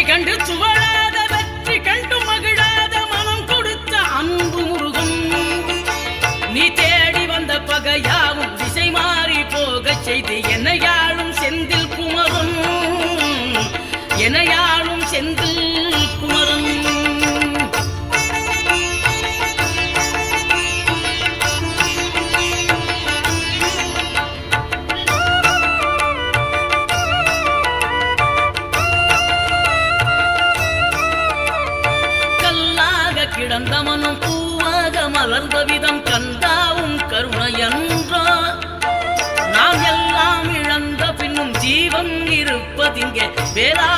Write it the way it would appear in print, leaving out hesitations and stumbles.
கண்டு சுவழாத வெற்றி கண்டு மகிழாத மனம் கொடுத்த அன்பு முருகன் நீ தேடி வந்த பகையாவும் திசை மாறி போக செய்து என்னையாளும் செந்தில் குமரன் என்னையாளும் செந்தில் குமரன் கிடந்தவனும் பூவாக மலர்ந்த விதம் கந்தாவும் கருணையன்றோ நாம் எல்லாம் இழந்த பின்னும் ஜீவன் இருப்பதிங்கே வேளா